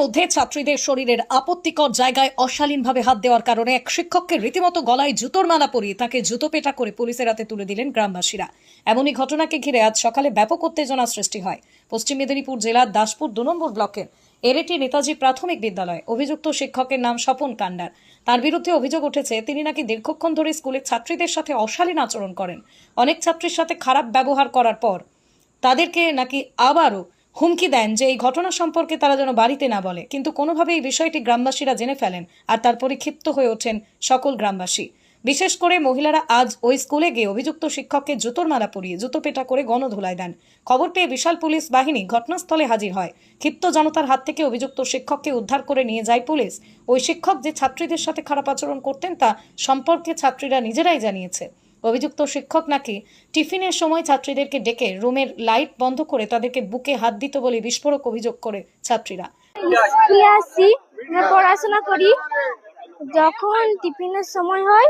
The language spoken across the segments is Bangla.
মধ্যে ছাত্রীদের শরীরের আপত্তিকর জায়গায় অশালীনভাবে হাত দেওয়ার কারণে এক শিক্ষককে রীতিমতো গলায় জুতোর মালা পরিয়ে তাকে জুতো পেটা করে পুলিশের হাতে তুলে দিলেন গ্রামবাসীরা। এমনই ঘটনাকে ঘিরে আজ সকালে ব্যাপক উত্তেজনা সৃষ্টি হয় পশ্চিম মেদিনীপুর জেলার দাসপুর 2 নম্বর ব্লকের এরেটি নেতাজি প্রাথমিক বিদ্যালয়। অভিযুক্ত শিক্ষকের নাম স্বপন কান্ডার। তার বিরুদ্ধে অভিযোগ উঠেছে তিনি নাকি দীর্ঘক্ষণ ধরে স্কুলের ছাত্রীদের সাথে অশালীন আচরণ করেন। অনেক ছাত্রীর সাথে খারাপ ব্যবহার করার পর তাদেরকে নাকি আবারও হুমকি দেন যে এই ঘটনা সম্পর্কে তারা যেন বাড়িতে না বলে, কিন্তু কোনোভাবে এই বিষয়টি গ্রামবাসীরা জেনে ফেলেন আর তারপরে ক্ষিপ্ত হয়ে ওঠেন সকল গ্রামবাসী। বিশেষ করে মহিলারা আজ ওই স্কুলে গিয়ে অভিযুক্ত শিক্ষককে জুতোর মালা পরিয়ে জুতো পেটা করে গণধোলাই দেন। খবর পেয়ে বিশাল পুলিশ বাহিনী ঘটনাস্থলে হাজির হয়। ক্ষিপ্ত জনতার হাত থেকে অভিযুক্ত শিক্ষককে উদ্ধার করে নিয়ে যায় পুলিশ। ওই শিক্ষক যে ছাত্রীদের সাথে খারাপ আচরণ করতেন তা সম্পর্কে ছাত্রীরা নিজেরাই জানিয়েছে। অভিযুক্ত শিক্ষক নাকি টিফিনের সময় ছাত্রীদেরকে ডেকে রুমের লাইট বন্ধ করে তাদেরকে বুকে হাত দিত বলে বিস্ফোরক অভিযোগ করে ছাত্রীরা। স্কুলে আসি, পড়াশোনা করি, যখন টিফিনের সময় হয়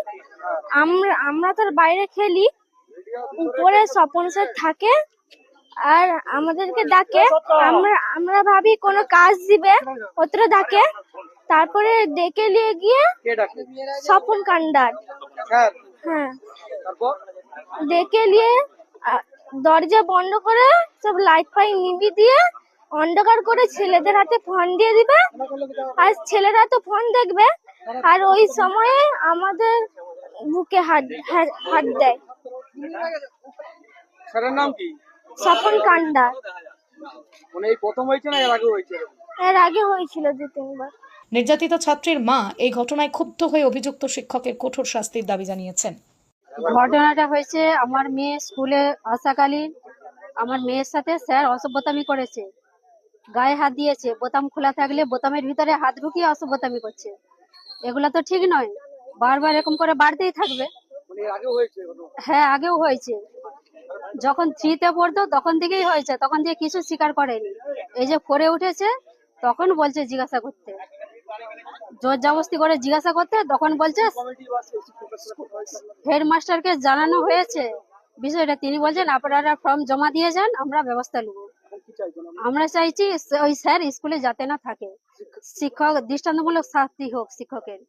আমরা তো বাইরে খেলি, উপরে স্বপন স্যার থাকে আর আমাদেরকে ডাকে। আমরা ভাবি কোনো কাজ দিবে, ওতরে ডাকে। তারপরে ডেকে নিয়ে গিয়ে স্বপন কান্ডার, হ্যাঁ, ডেকে নিয়ে দরজা বন্ধ করে সব লাইট ফাইট নিবি দিয়ে অন্ধকার করে ছেলেদের হাতে ফোন দিয়ে দিবে, আর ছেলেরা তো ফোন দেখবে, আর ওই সময়ে আমাদের বুকে হাত দেয়। স্যারের নাম কি? স্বপন কান্ডার। মানে এই প্রথম হয়েছে না এর আগে হয়েছে? এর আগে হয়েছিল 2-3 বার। নির্যাতিত ছাত্রীর মা এই ঘটনায় ক্ষুব্ধ হয়ে অভিযুক্ত শিক্ষকের কঠোর শাস্তির দাবি জানিয়েছেন। ঘটনাটা হয়েছে আমার মেয়ে স্কুলে আসাকালীন আমার মেয়ের সাথে স্যার অসভ্যতামি করেছে, গায়ে হাত দিয়েছে, বোতাম খোলা থাকলে বোতামের ভিতরে হাত ঢুকিয়ে অসভ্যতামি করছে। এগুলা তো ঠিক নয়, বারবার এরকম করে বাড়তেই থাকবে। মানে এর আগেও হয়েছে? হ্যাঁ, আগেও হয়েছে, যখন 3তে পড়তো তখন থেকেই হয়েছে, তখন থেকে কিছু স্বীকার করেনি। এই যে 4-এ উঠেছে তখন বলছে জিজ্ঞাসা করতে, জোর জবরদস্তি করে জিজ্ঞাসা করতে, তখন বলছে হেডমাস্টারকে জানানো হয়েছে বিষয়টা। তিনি বলছেন আপনারা ফর্ম জমা দিয়ে যান, আমরা ব্যবস্থা নেব। আমরা চাইছি ওই স্যার স্কুলে যাতে না থাকে, শিক্ষক দৃষ্টান্তমূলক শাস্তি হোক শিক্ষকের।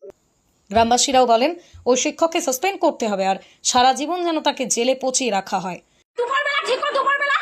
গ্রামবাসীরাও বলেন ওই শিক্ষককে সাসপেন্ড করতে হবে আর সারা জীবন যেন তাকে জেলে পচিয়ে রাখা হয়। দুপুরবেলা ঠিক করে দুপুরবেলা